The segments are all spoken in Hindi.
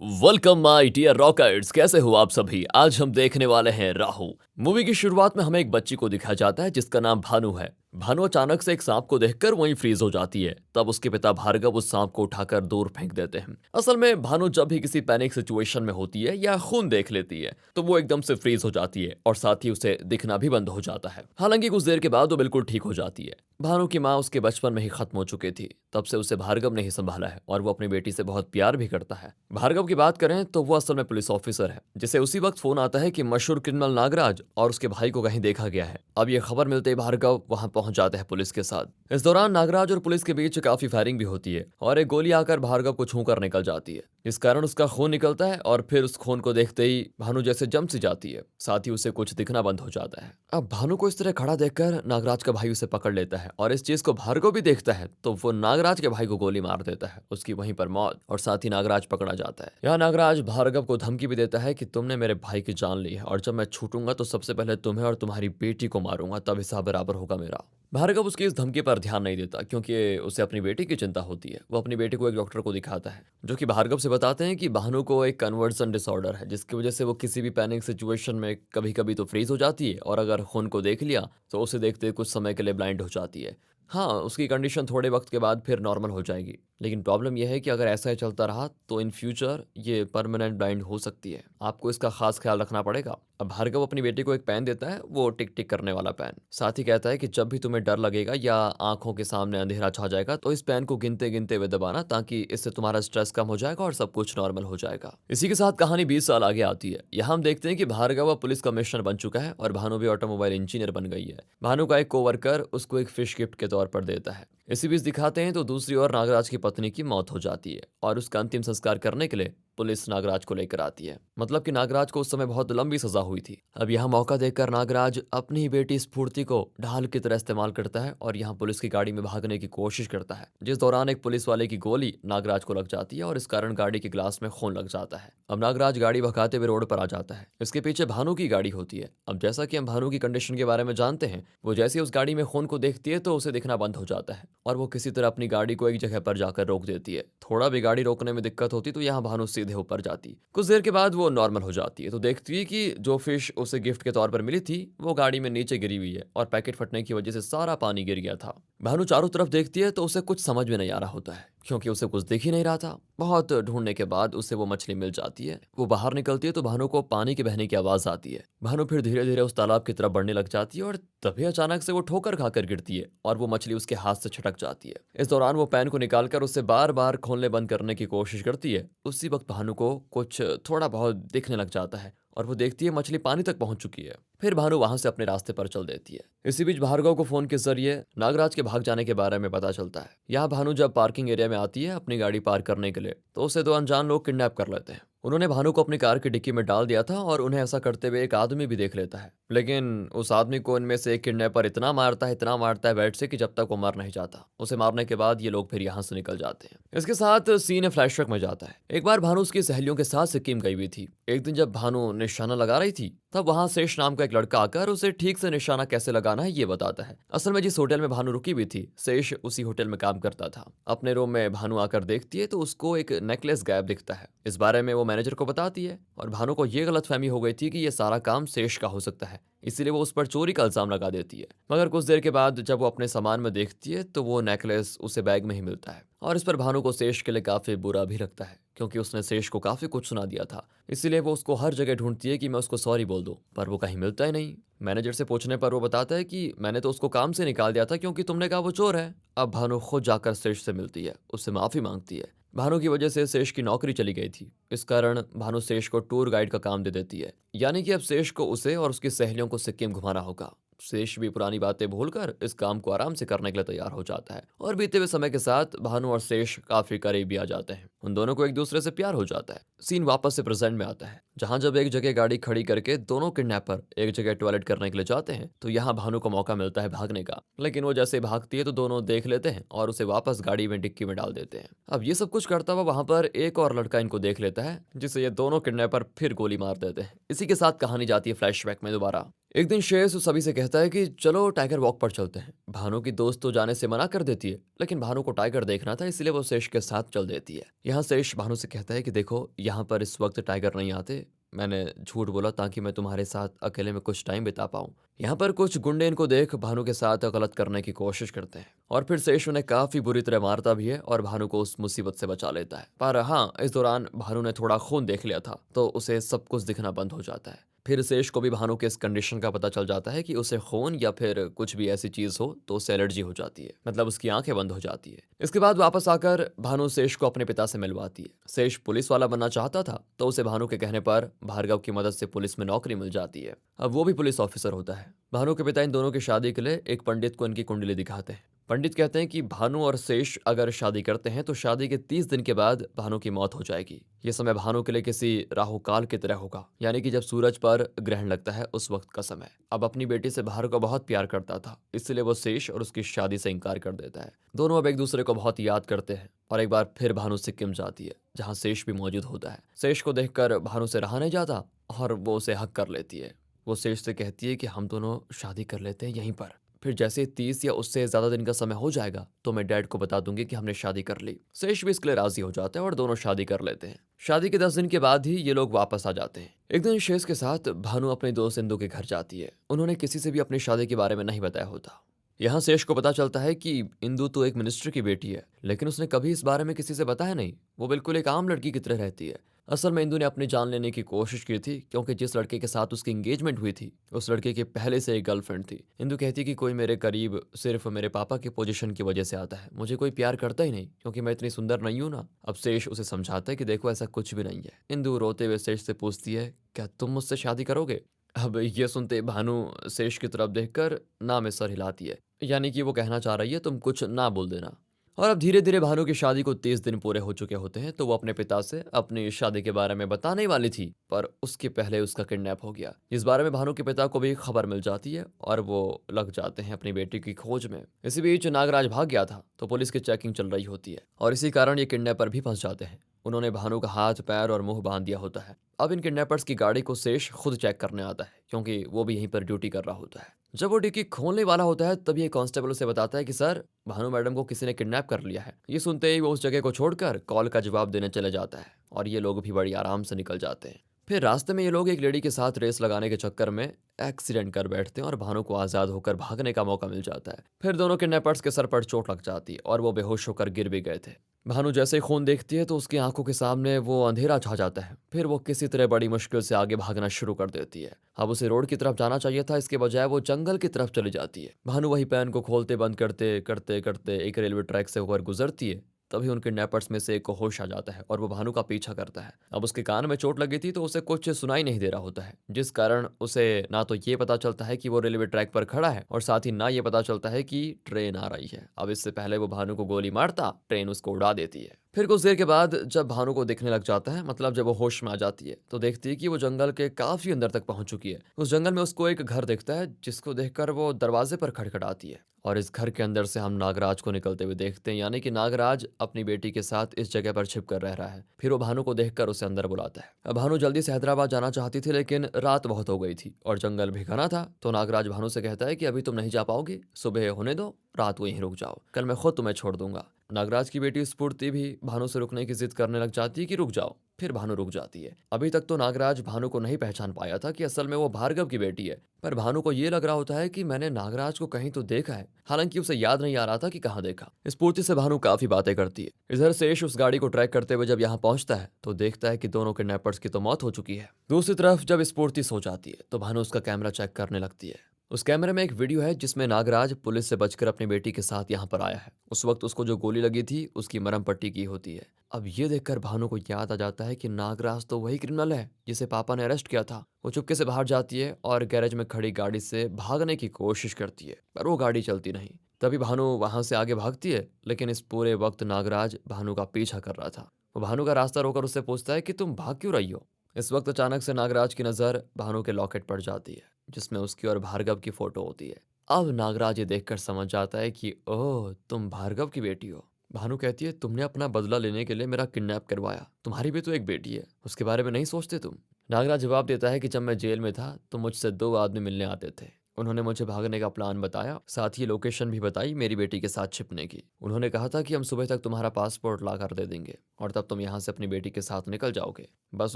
Welcome my dear rockets. कैसे हो आप सभी? आज हम देखने वाले हैं राहु। मूवी की शुरुआत में हमें एक बच्ची को दिखाया जाता है जिसका नाम भानु है। भानु अचानक से एक सांप को देखकर वहीं फ्रीज हो जाती है। तब उसके पिता भार्गव उस सांप को उठाकर दूर फेंक देते हैं। असल में भानु जब भी किसी पैनिक सिचुएशन में होती है या खून देख लेती है तो वो एकदम से फ्रीज हो जाती है और साथ ही उसे दिखना भी बंद हो जाता है। हालांकि कुछ देर के बाद वो बिल्कुल ठीक हो जाती है। भानु की माँ उसके बचपन में ही खत्म हो चुकी थी। तब से उसे भार्गव ने ही संभाला है और वो अपनी बेटी से बहुत प्यार भी करता है। भार्गव की बात करें तो वो असल में पुलिस ऑफिसर है जिसे उसी वक्त फोन आता है कि मशहूर क्रिमिनल नागराज और उसके भाई को कहीं देखा गया है। अब ये खबर मिलते ही भार्गव वहां पहुंच जाते हैं पुलिस के साथ। इस दौरान नागराज और पुलिस के बीच काफी फायरिंग भी होती है और एक गोली आकर भार्गव को छू कर निकल जाती है। इस कारण उसका खून निकलता है और फिर उस खून को देखते ही भानु जैसे जम सी जाती है। साथ ही उसे कुछ दिखना बंद हो जाता है। अब भानु को इस तरह खड़ा देखकर नागराज का भाई उसे पकड़ लेता है और इस चीज को भार्गव भी देखता है तो वो नागराज के भाई को गोली मार देता है। उसकी वहीं पर मौत और साथ ही नागराज पकड़ा जाता है। यहाँ नागराज भार्गव को धमकी भी देता है कि तुमने मेरे भाई की जान ली है और जब मैं छूटूंगा तो सबसे पहले तुम्हें और तुम्हारी बेटी को मारूंगा, तब हिसाब बराबर होगा मेरा। भार्गव उसकी इस धमकी पर ध्यान नहीं देता क्योंकि उसे अपनी बेटी की चिंता होती है। वो अपनी बेटी को एक डॉक्टर को दिखाता है जो कि भार्गव से बताते हैं कि भानु को एक कन्वर्सन डिसऑर्डर है जिसकी वजह से वो किसी भी पैनिक सिचुएशन में कभी कभी तो फ्रीज हो जाती है और अगर खून को देख लिया तो उसे देखते कुछ समय के लिए ब्लाइंड हो जाती है। हाँ, उसकी कंडीशन थोड़े वक्त के बाद फिर नॉर्मल हो जाएगी, लेकिन प्रॉब्लम यह है कि अगर ऐसा ही चलता रहा तो इन फ्यूचर ये परमानेंट ब्लाइंड हो सकती है। आपको इसका खास ख्याल रखना पड़ेगा। अब भार्गव अपनी बेटी को एक पेन देता है, वो टिक टिक करने वाला पेन। साथ ही कहता है कि जब भी तुम्हें डर लगेगा या आंखों के सामने अंधेरा छा जाएगा तो इस पेन को गिनते गिनते हुए दबाना, ताकि इससे तुम्हारा स्ट्रेस कम हो जाएगा और सब कुछ नॉर्मल हो जाएगा। इसी के साथ कहानी 20 साल आगे आती है। यहाँ हम देखते हैं कि भार्गव अब पुलिस कमिश्नर बन चुका है और भानु भी ऑटोमोबाइल इंजीनियर बन गई है। भानु का एक कोवर्कर उसको एक फिश गिफ्ट के तौर पर देता है। इसी बीच दिखाते हैं तो दूसरी ओर नागराज की पत्नी की मौत हो जाती है और उसका अंतिम संस्कार करने के लिए पुलिस नागराज को लेकर आती है। मतलब कि नागराज को उस समय बहुत लंबी सजा हुई थी। अब यहाँ मौका देखकर नागराज अपनी ही बेटी स्फूर्ति को ढाल की तरह इस्तेमाल करता है और यहाँ पुलिस की गाड़ी में भागने की कोशिश करता है, जिस दौरान एक पुलिस वाले की गोली नागराज को लग जाती है और इस कारण गाड़ी के ग्लास में खून लग जाता है। अब नागराज गाड़ी भगाते हुए रोड पर आ जाता है। इसके पीछे भानु की गाड़ी होती है। अब जैसा कि हम भानु की कंडीशन के बारे में जानते हैं, वो जैसे उस गाड़ी में खून को देखती है तो उसे दिखना बंद हो जाता है और वो किसी तरह अपनी गाड़ी को एक जगह पर जाकर रोक देती है। थोड़ा भी गाड़ी रोकने में दिक्कत होती तो यहाँ भानु सीधे ऊपर जाती। कुछ देर के बाद वो नॉर्मल हो जाती है तो देखती है कि जो फिश उसे गिफ्ट के तौर पर मिली थी वो गाड़ी में नीचे गिरी हुई है और पैकेट फटने की वजह से सारा पानी गिर गया था। भानु चारों तरफ देखती है तो उसे कुछ समझ में नहीं आ रहा होता है क्योंकि उसे कुछ दिख ही नहीं रहा था। बहुत ढूंढने के बाद उसे वो मछली मिल जाती है। वो बाहर निकलती है तो भानु को पानी के बहने की आवाज आती है। भानु फिर धीरे धीरे उस तालाब की तरफ बढ़ने लग जाती है और तभी अचानक से वो ठोकर खाकर गिरती है और वो मछली उसके हाथ से छटक जाती है। इस दौरान वो पैन को निकालकर उसे बार बार खोलने बंद करने की कोशिश करती है। उसी वक्त भानु को कुछ थोड़ा बहुत दिखने लग जाता है और वो देखती है मछली पानी तक पहुंच चुकी है। फिर भानु वहां से अपने रास्ते पर चल देती है। इसी बीच भार्गव को फोन के जरिए नागराज के भाग जाने के बारे में पता चलता है। यहाँ भानु जब पार्किंग एरिया में आती है अपनी गाड़ी पार्क करने के लिए तो उसे दो अनजान लोग किडनैप कर लेते हैं। उन्होंने भानु को अपनी कार की डिक्की में डाल दिया था और उन्हें ऐसा करते हुए एक आदमी भी देख लेता है, लेकिन उस आदमी को इनमें से एक किडनैपर इतना मारता है बेल्ट से कि जब तक वो मर नहीं जाता। उसे मारने के बाद ये लोग फिर यहाँ से निकल जाते हैं। इसके साथ सीन फ्लैशबैक में जाता है। एक बार भानु उसकी सहेलियों के साथ सिक्किम गई हुई थी। एक दिन जब भानु निशाना लगा रही थी तब वहां शेष नाम का एक लड़का आकर उसे ठीक से निशाना कैसे लगाना है ये बताता है। असल में जिस होटल में भानु रुकी हुई थी शेष उसी होटल में काम करता था। अपने रूम में भानु आकर देखती है तो उसको एक नेकलेस गायब दिखता है। इस बारे में वो मैनेजर को बताती है और भानु को ये गलतफहमी हो गई थी कि ये सारा काम शेष का हो सकता है, इसीलिए वो उस पर चोरी का इल्जाम लगा देती है। मगर कुछ देर के बाद जब वो अपने सामान में देखती है तो वो नेकलेस उसे बैग में ही मिलता है और इस पर भानु को शेष के लिए काफी बुरा भी लगता है क्योंकि उसने शेष को काफी कुछ सुना दिया था। इसीलिए वो उसको हर जगह ढूंढती है कि मैं उसको सॉरी बोल दूं, पर वो कहीं मिलता ही नहीं। मैनेजर से पूछने पर वो बताता है कि मैंने तो उसको काम से निकाल दिया था क्योंकि तुमने कहा वो चोर है। अब भानु खुद जाकर शेष से मिलती है, उससे माफी मांगती है। भानु की वजह से शेष की नौकरी चली गई थी। इस कारण भानु शेष को टूर गाइड का काम दे देती है, यानी कि अब शेष को उसे और उसकी सहेलियों को सिक्किम घुमाना होगा। शेष भी पुरानी बातें भूलकर इस काम को आराम से करने के लिए तैयार हो जाता है और बीते हुए समय के साथ भानु और शेष काफी करीब भी आ जाते हैं। उन दोनों को एक दूसरे से प्यार हो जाता है। सीन वापस से प्रेजेंट में आता है जहां जब एक जगह गाड़ी खड़ी करके दोनों किडनैपर एक जगह टॉयलेट करने के लिए जाते हैं तो यहाँ भानु को मौका मिलता है भागने का, लेकिन वो जैसे भागती है तो दोनों देख लेते हैं और उसे वापस गाड़ी में डिक्की में डाल देते हैं। अब ये सब कुछ करता हुआ वहां पर एक और लड़का इनको देख लेता है जिसे ये दोनों किडनैपर फिर गोली मार देते हैं। इसी के साथ कहानी जाती है फ्लैशबैक में दोबारा। एक दिन शेष सभी से कहता है कि चलो टाइगर वॉक पर चलते हैं। भानु की दोस्त तो जाने से मना कर देती है, लेकिन भानु को टाइगर देखना था इसलिए वो शेष के साथ चल देती है। यहाँ शेष भानु से कहता है कि देखो यहाँ पर इस वक्त टाइगर नहीं आते। मैंने झूठ बोला ताकि मैं तुम्हारे साथ अकेले में कुछ टाइम बिता पाऊं। यहाँ पर कुछ गुंडे इनको देख भानु के साथ गलत करने की कोशिश करते हैं और फिर शेष उन्हें काफी बुरी तरह मारता भी है और भानु को उस मुसीबत से बचा लेता है। पर हाँ, इस दौरान भानु ने थोड़ा खून देख लिया था तो उसे सब कुछ दिखना बंद हो जाता है। फिर शेष को भी भानु के इस कंडीशन का पता चल जाता है कि उसे खून या फिर कुछ भी ऐसी चीज हो तो उसे एलर्जी हो जाती है, मतलब उसकी आंखें बंद हो जाती है। इसके बाद वापस आकर भानु शेष को अपने पिता से मिलवाती है। शेष पुलिस वाला बनना चाहता था तो उसे भानु के कहने पर भार्गव की मदद से पुलिस में नौकरी मिल जाती है। अब वो भी पुलिस ऑफिसर होता है। भानु के पिता इन दोनों की शादी के लिए एक पंडित को इनकी कुंडली दिखाते हैं। पंडित कहते हैं कि भानु और शेष अगर शादी करते हैं तो शादी के 30 दिन के बाद भानु की मौत हो जाएगी। ये समय भानु के लिए किसी राहु काल की तरह होगा, यानी कि जब सूरज पर ग्रहण लगता है उस वक्त का समय। अब अपनी बेटी से भानु को बहुत प्यार करता था, इसलिए वो शेष और उसकी शादी से इनकार कर देता है। दोनों अब एक दूसरे को बहुत याद करते हैं और एक बार फिर भानु सिक्किम जाती है जहाँ शेष भी मौजूद होता है। शेष को देखकर भानु से रहा नहीं जाता और वो उसे हक कर लेती है। वो शेष से कहती है कि हम दोनों शादी कर लेते हैं यहीं पर। फिर जैसे 30 या उससे ज्यादा दिन का समय हो जाएगा तो मैं डैड को बता दूंगी कि हमने शादी कर ली। शेष भी इसके लिए राजी हो जाता है और दोनों शादी कर लेते हैं। शादी के 10 दिन के बाद ही ये लोग वापस आ जाते हैं। एक दिन शेष के साथ भानु अपने दोस्त इंदु के घर जाती है। उन्होंने किसी से भी अपनी शादी के बारे में नहीं बताया होता। यहाँ शेष को पता चलता है कि इंदु तो एक मिनिस्टर की बेटी है, लेकिन उसने कभी इस बारे में किसी से बताया नहीं। वो बिल्कुल एक आम लड़की की तरह रहती है। असल में इंदु ने अपनी जान लेने की कोशिश की थी क्योंकि जिस लड़के के साथ उसकी एंगेजमेंट हुई थी उस लड़के की पहले से एक गर्लफ्रेंड थी। इंदु कहती कि कोई मेरे करीब सिर्फ मेरे पापा की पोजीशन की वजह से आता है, मुझे कोई प्यार करता ही नहीं क्योंकि मैं इतनी सुंदर नहीं हूं ना। अब शेष उसे समझाता है कि देखो ऐसा कुछ भी नहीं है। इंदु रोते हुए शेष से पूछती है, क्या तुम मुझसे शादी करोगे? अब ये सुनते भानु शेष की तरफ देखकर ना में सर हिलाती है, यानी कि वो कहना चाह रही है तुम कुछ ना बोल देना। और अब धीरे धीरे भानु की शादी को 30 दिन पूरे हो चुके होते हैं तो वो अपने पिता से अपनी शादी के बारे में बताने ही वाली थी, पर उसके पहले उसका किडनैप हो गया। इस बारे में भानु के पिता को भी खबर मिल जाती है और वो लग जाते हैं अपनी बेटी की खोज में। इसी बीच नागराज भाग गया था तो पुलिस की चेकिंग चल रही होती है और इसी कारण ये किडनैपर भी फंस जाते हैं। उन्होंने भानु का हाथ, पैर और मुंह बांध दिया होता है। अब इन किडनैपर्स की गाड़ी को शेष खुद चेक करने आता है क्योंकि वो भी यहीं पर ड्यूटी कर रहा होता है। जब वो डिक्की खोलने वाला होता है तब ये कांस्टेबल उसे बताता है कि सर, भानु मैडम को किसी ने किडनैप कर लिया है। ये सुनते ही वो उस जगह को छोड़कर कॉल का जवाब देने चले जाता है और ये लोग भी बड़ी आराम से निकल जाते हैं। फिर रास्ते में ये लोग एक लेडी के साथ रेस लगाने के चक्कर में एक्सीडेंट कर बैठते हैं और भानु को आजाद होकर भागने का मौका मिल जाता है। फिर दोनों किडनैपर्स के सर पर चोट लग जाती है और वो बेहोश होकर गिर भी गए थे। भानु जैसे ही खून देखती है तो उसकी आंखों के सामने वो अंधेरा छा जाता है। फिर वो किसी तरह बड़ी मुश्किल से आगे भागना शुरू कर देती है। अब उसे रोड की तरफ जाना चाहिए था, इसके बजाय वो जंगल की तरफ चली जाती है। भानु वही पैन को खोलते बंद करते करते करते एक रेलवे ट्रैक से होकर गुजरती है। तभी उन किडनैपर्स में से एक को होश आ जाता है और वो भानु का पीछा करता है। अब उसके कान में चोट लगी थी तो उसे कुछ सुनाई नहीं दे रहा होता है, जिस कारण उसे ना तो ये पता चलता है कि वो रेलवे ट्रैक पर खड़ा है और साथ ही ना ये पता चलता है कि ट्रेन आ रही है। अब इससे पहले वो भानु को गोली मारता, ट्रेन उसको उड़ा देती है। फिर कुछ देर के बाद जब भानु को दिखने लग जाता है, मतलब जब वो होश में आ जाती है, तो देखती है कि वो जंगल के काफी अंदर तक पहुंच चुकी है। उस जंगल में उसको एक घर दिखता है जिसको देखकर वो दरवाजे पर खटखटाती है और इस घर के अंदर से हम नागराज को निकलते हुए देखते हैं, यानी कि नागराज अपनी बेटी के साथ इस जगह पर छिप कर रह रहा है। फिर वो भानु को देखकर उसे अंदर बुलाता है। अब भानु जल्दी से हैदराबाद जाना चाहती थी लेकिन रात बहुत हो गई थी और जंगल भी घना था, तो नागराज भानु से कहता है कि अभी तुम नहीं जा पाओगे, सुबह होने दो, रात वहीं रुक जाओ, कल मैं खुद तुम्हें छोड़ दूंगा। नागराज की बेटी स्फूर्ति भी भानु से रुकने की जिद करने लग जाती है कि रुक जाओ। फिर भानु रुक जाती है। अभी तक तो नागराज भानु को नहीं पहचान पाया था कि असल में वो भार्गव की बेटी है, पर भानु को ये लग रहा होता है कि मैंने नागराज को कहीं तो देखा है, हालांकि उसे याद नहीं आ रहा था कि कहाँ देखा। स्फूर्ति से भानु काफी बातें करती है। इधर शेष उस गाड़ी को ट्रैक करते हुए जब यहाँ पहुंचता है तो देखता है कि दोनों किडनैपर्स की तो मौत हो चुकी है। दूसरी तरफ जब स्फूर्ति सो जाती है तो भानु उसका कैमरा चेक करने लगती है। उस कैमरे में एक वीडियो है जिसमें नागराज पुलिस से बचकर अपनी बेटी के साथ यहाँ पर आया है। उस वक्त उसको जो गोली लगी थी उसकी मरहम पट्टी की होती है। अब ये देखकर भानु को याद आ जाता है कि नागराज तो वही क्रिमिनल है जिसे पापा ने अरेस्ट किया था। वो चुपके से बाहर जाती है और गैरेज में खड़ी गाड़ी से भागने की कोशिश करती है, पर वो गाड़ी चलती नहीं। तभी भानु वहां से आगे भागती है, लेकिन इस पूरे वक्त नागराज भानु का पीछा कर रहा था। वो भानु का रास्ता रोकर उससे पूछता है कि तुम भाग क्यों रही हो। इस वक्त अचानक से नागराज की नजर भानु के लॉकेट पर जाती है जिसमें उसकी और भार्गव की फोटो होती है। अब नागराज ये देखकर समझ जाता है कि ओह, तुम भार्गव की बेटी हो। भानु कहती है तुमने अपना बदला लेने के लिए मेरा किडनैप करवाया, तुम्हारी भी तो एक बेटी है, उसके बारे में नहीं सोचते तुम। नागराज जवाब देता है कि जब मैं जेल में था तो मुझसे 2 आदमी मिलने आते थे उन्होंने मुझे भागने का प्लान बताया, साथ ही लोकेशन भी बताई मेरी बेटी के साथ छिपने की। उन्होंने कहा था कि हम सुबह तक तुम्हारा पासपोर्ट ला कर दे देंगे और तब तुम यहाँ से अपनी बेटी के साथ निकल जाओगे। बस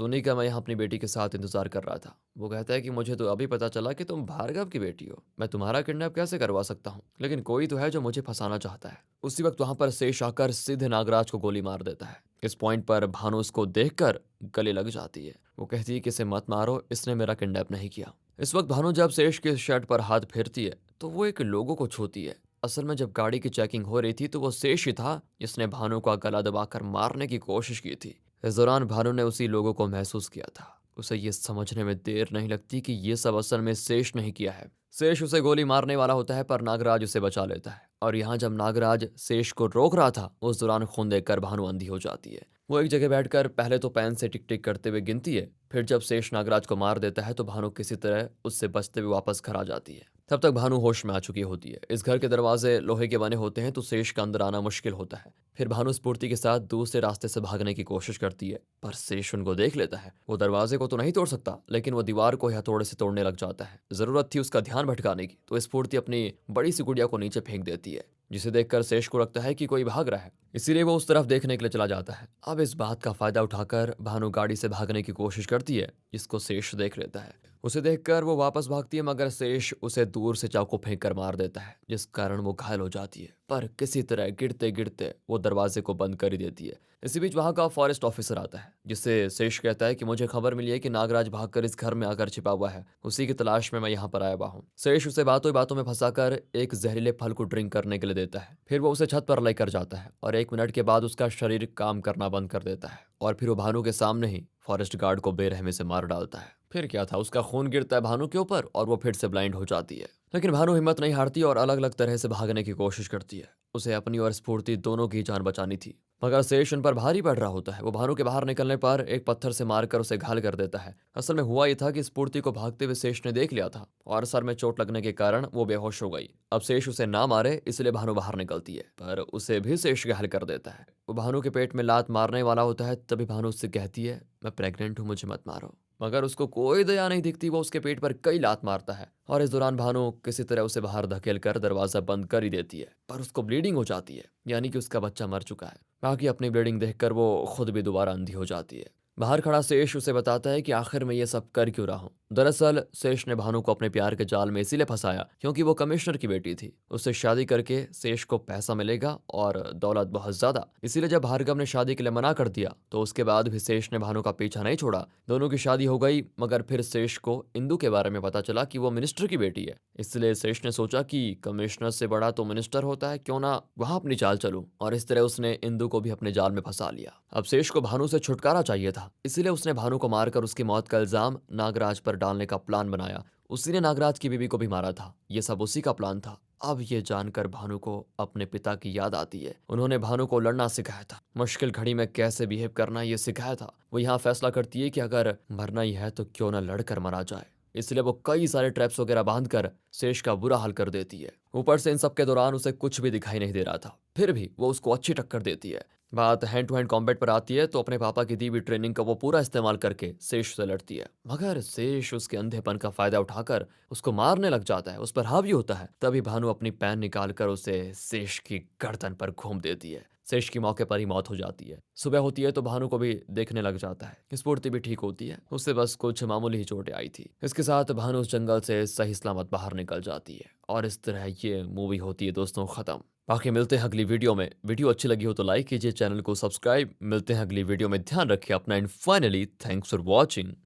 उन्हीं का मैं यहाँ अपनी बेटी के साथ इंतजार कर रहा था। वो कहता है कि मुझे तो अभी पता चला कि तुम भार्गव की बेटी हो। मैं तुम्हारा किडनैप कैसे करवा सकता हूँ, लेकिन कोई तो है जो मुझे फंसाना चाहता है। उसी वक्त वहां पर शेष आकर सीधे नागराज को गोली मार देता है। इस पॉइंट पर भानु उसको देखकर गले लग जाती है। वो कहती है कि इसे मत मारो, इसने मेरा किडनैप नहीं किया। इस वक्त भानु जब शेष के शर्ट पर हाथ फेरती है तो वो एक लोगो को छूती है। असल में जब गाड़ी की चेकिंग हो रही थी तो वो शेष ही था जिसने भानु का गला दबाकर मारने की कोशिश की थी। इस दौरान भानु ने उसी लोगो को महसूस किया था। उसे ये समझने में देर नहीं लगती कि ये सब असल में शेष नहीं किया है। शेष उसे गोली मारने वाला होता है पर नागराज उसे बचा लेता है। और यहाँ जब नागराज शेष को रोक रहा था उस दौरान खून देखकर भानु अंधी हो जाती है। वो एक जगह बैठकर पहले तो पेन से टिक टिक करते हुए गिनती है। फिर जब शेष नागराज को मार देता है तो भानु किसी तरह उससे बचते हुए वापस घर आ जाती है। तब तक भानु होश में आ चुकी होती है। इस घर के दरवाजे लोहे के बने होते हैं तो शेष का अंदर आना मुश्किल होता है। फिर भानु स्फूर्ति के साथ दूसरे रास्ते से भागने की कोशिश करती है पर शेष उनको देख लेता है। वो दरवाजे को तो नहीं तोड़ सकता लेकिन वो दीवार को हथौड़े से तोड़ने लग जाता है। जरूरत थी उसका ध्यान भटकाने की तो स्फूर्ति अपनी बड़ी सी गुड़िया को नीचे फेंक देती है, जिसे देखकर शेष को लगता है कि कोई भाग रहा है। इसीलिए वो उस तरफ देखने के लिए चला जाता है। अब इस बात का फायदा उठाकर भानु गाड़ी से भागने की कोशिश करती है, जिसको शेष देख लेता है। उसे देखकर वो वापस भागती है मगर शेष उसे दूर से चाकू फेंक कर मार देता है, जिस कारण वो घायल हो जाती है। पर किसी तरह गिरते गिरते वो दरवाजे को बंद कर ही देती है। इसी बीच वहां का फॉरेस्ट ऑफिसर आता है, जिससे शेष कहता है कि मुझे खबर मिली है कि नागराज भागकर इस घर में आकर छिपा हुआ है, उसी की तलाश में मैं यहाँ पर आया हुआ हूँ। शेष उसे बातों ही बातों में फंसाकर एक जहरीले फल को ड्रिंक करने के लिए देता है। फिर वो उसे छत पर लेकर जाता है और 1 मिनट के बाद उसका शरीर काम करना बंद कर देता है और फिर वो भानु के सामने ही फॉरेस्ट गार्ड को बेरहमी से मार डालता है। फिर क्या था, उसका खून गिरता है भानु के ऊपर और वो फिर से ब्लाइंड हो जाती है। लेकिन भानु हिम्मत नहीं हारती और अलग अलग तरह से भागने की कोशिश करती है। उसे अपनी और स्फूर्ति दोनों की जान बचानी थी मगर शेष उन पर भारी पड़ रहा होता है। वो भानु के बाहर निकलने पर एक पत्थर से मारकर उसे घायल कर देता है। असल में हुआ ये था कि स्फूर्ति को भागते हुए शेष ने देख लिया था और सर में चोट लगने के कारण वो बेहोश हो गई। अब शेष उसे ना मारे इसलिए भानु बाहर निकलती है पर उसे भी शेष घायल कर देता है। वो भानु के पेट में लात मारने वाला होता है तभी भानु उससे कहती है, मैं प्रेग्नेंट हूँ, मुझे मत मारो। मगर उसको कोई दया नहीं दिखती। वो उसके पेट पर कई लात मारता है और इस दौरान भानु किसी तरह उसे बाहर धकेल कर दरवाजा बंद कर ही देती है पर उसको ब्लीडिंग हो जाती है, यानी कि उसका बच्चा मर चुका है। बाकी अपनी ब्लीडिंग देखकर वो खुद भी दोबारा अंधी हो जाती है। बाहर खड़ा शेष उसे बताता है कि आखिर में ये सब कर क्यों रहा हूं। दरअसल शेष ने भानु को अपने प्यार के जाल में इसीलिए फंसाया क्योंकि वो कमिश्नर की बेटी थी। उससे शादी करके शेष को पैसा मिलेगा और दौलत बहुत ज्यादा। इसीलिए जब भार्गव ने शादी के लिए मना कर दिया तो उसके बाद भी शेष ने भानु का पीछा नहीं छोड़ा। दोनों की शादी हो गई मगर फिर शेष को इंदु के बारे में पता चला कि वो मिनिस्टर की बेटी है। इसलिए शेष ने सोचा कि कमिश्नर से बड़ा तो मिनिस्टर होता है, क्यों ना वहां अपनी चाल चलूं, और इस तरह उसने इंदु को भी अपने जाल में फंसा लिया। अब शेष को भानु से छुटकारा चाहिए था, इसीलिए उसने भानु को मारकर उसकी मौत का इल्जाम नागराज पर डालने का प्लान बनाया। उसी ने नागराज की बीवी को भी मारा था। ये सब उसी का प्लान था। अब ये जानकर भानु को अपने पिता की याद आती है। उन्होंने भानु को लड़ना सिखाया था, मुश्किल घड़ी में कैसे बिहेव करना ये सिखाया था। वो यहाँ फैसला करती है कि अगर मरना ही है तो क्यों ना लड़कर मरा जाए। इसलिए वो कई सारे ट्रैप्स वगैरह बांधकर शेष का बुरा हाल कर देती है। ऊपर से इन सब के दौरान उसे कुछ भी दिखाई नहीं दे रहा था, फिर भी वो उसको अच्छी टक्कर देती है। बात हैंड टू हैंड कॉम्बैट पर आती है तो अपने पापा की दी हुई ट्रेनिंग का वो पूरा इस्तेमाल करके शेष से लड़ती है। मगर शेष उसके अंधेपन का फायदा उठाकर उसको मारने लग जाता है, उस पर हावी होता है। तभी भानु अपनी पैन निकालकर उसे शेष की गर्दन पर घूम देती है। शेष की मौके पर ही मौत हो जाती है। सुबह होती है तो भानु को भी देखने लग जाता है। स्फूर्ति भी ठीक होती है, उससे बस कुछ मामूली ही चोटें आई थी। इसके साथ भानु उस जंगल से सही सलामत बाहर निकल जाती है और इस तरह ये मूवी होती है दोस्तों खत्म। बाकी मिलते हैं अगली वीडियो में। वीडियो अच्छी लगी हो तो लाइक कीजिए, चैनल को सब्सक्राइब। मिलते हैं अगली वीडियो में, ध्यान रखिए अपना and finally thanks for watching.